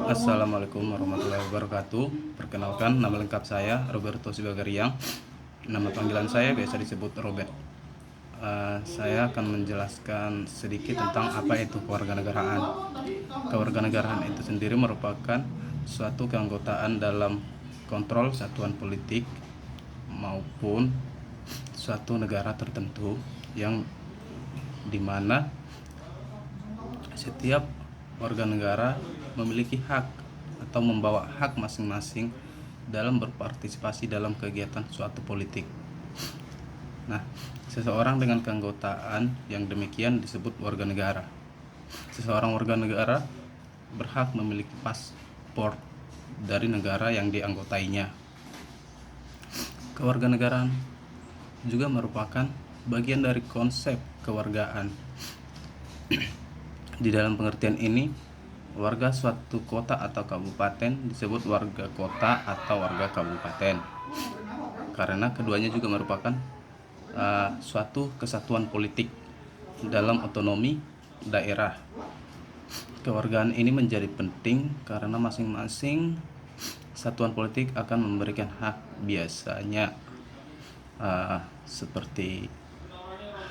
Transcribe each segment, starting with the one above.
Assalamualaikum warahmatullahi wabarakatuh. Perkenalkan, nama lengkap saya Roberto Sibagariang. Nama panggilan saya biasa disebut Robert. Saya akan menjelaskan sedikit tentang apa itu kewarganegaraan. Kewarganegaraan itu sendiri merupakan suatu keanggotaan dalam kontrol satuan politik maupun suatu negara tertentu yang dimana setiap warga negara memiliki hak atau membawa hak masing-masing dalam berpartisipasi dalam kegiatan suatu politik. Nah, seseorang dengan keanggotaan yang demikian disebut warga negara. Seseorang warga negara berhak memiliki paspor dari negara yang dianggotainya. Kewarganegaraan juga merupakan bagian dari konsep kewargaan. Di dalam pengertian ini, warga suatu kota atau kabupaten disebut warga kota atau warga kabupaten, karena keduanya juga merupakan suatu kesatuan politik dalam otonomi daerah. Kewargaan ini menjadi penting karena masing-masing satuan politik akan memberikan hak, biasanya seperti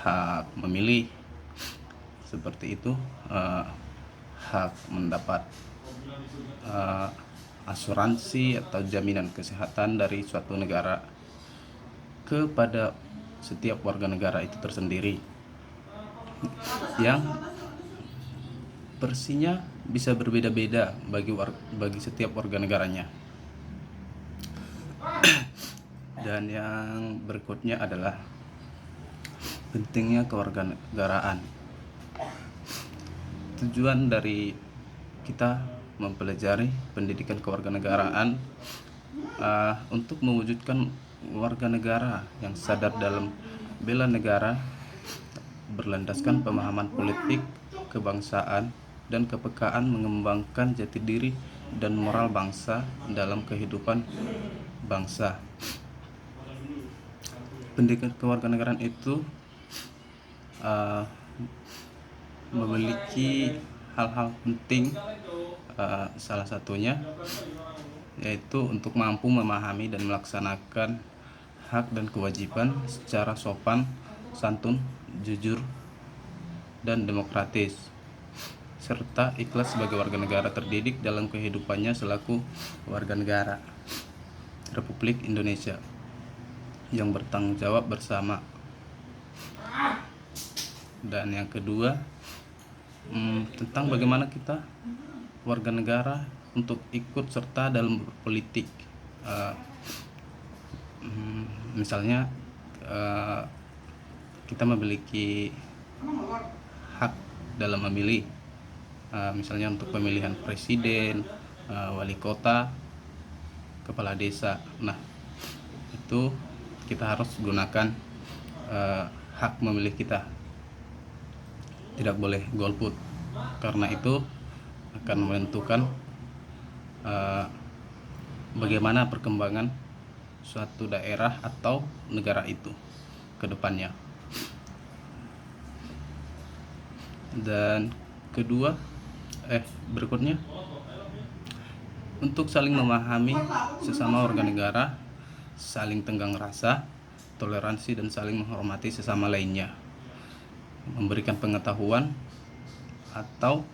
hak memilih, seperti itu, hak mendapat asuransi atau jaminan kesehatan dari suatu negara kepada setiap warga negara itu tersendiri, yang versinya bisa berbeda-beda bagi setiap warga negaranya. Dan yang berikutnya adalah pentingnya kewarganegaraan. Tujuan dari kita mempelajari pendidikan kewarganegaraan untuk mewujudkan warga negara yang sadar dalam bela negara, berlandaskan pemahaman politik, kebangsaan, dan kepekaan, mengembangkan jati diri dan moral bangsa dalam kehidupan bangsa. Pendidikan kewarganegaraan itu memiliki hal-hal penting, salah satunya yaitu untuk mampu memahami dan melaksanakan hak dan kewajiban secara sopan, santun, jujur, dan demokratis, serta ikhlas sebagai warga negara terdidik dalam kehidupannya selaku warga negara Republik Indonesia yang bertanggung jawab bersama. Dan yang kedua, tentang bagaimana kita warga negara untuk ikut serta dalam berpolitik. Misalnya kita memiliki hak dalam memilih, misalnya untuk pemilihan presiden, wali kota, kepala desa. Nah, itu kita harus gunakan hak memilih kita, tidak boleh golput, karena itu akan menentukan bagaimana perkembangan suatu daerah atau negara itu ke depannya. Dan berikutnya, untuk saling memahami sesama warga negara, saling tenggang rasa, toleransi, dan saling menghormati sesama lainnya, memberikan pengetahuan atau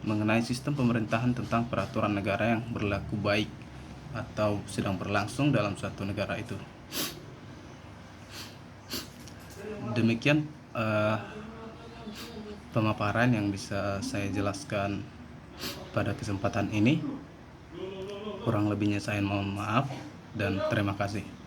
mengenai sistem pemerintahan tentang peraturan negara yang berlaku baik atau sedang berlangsung dalam suatu negara itu. Demikian pemaparan yang bisa saya jelaskan pada kesempatan ini. Kurang lebihnya saya mohon maaf dan terima kasih.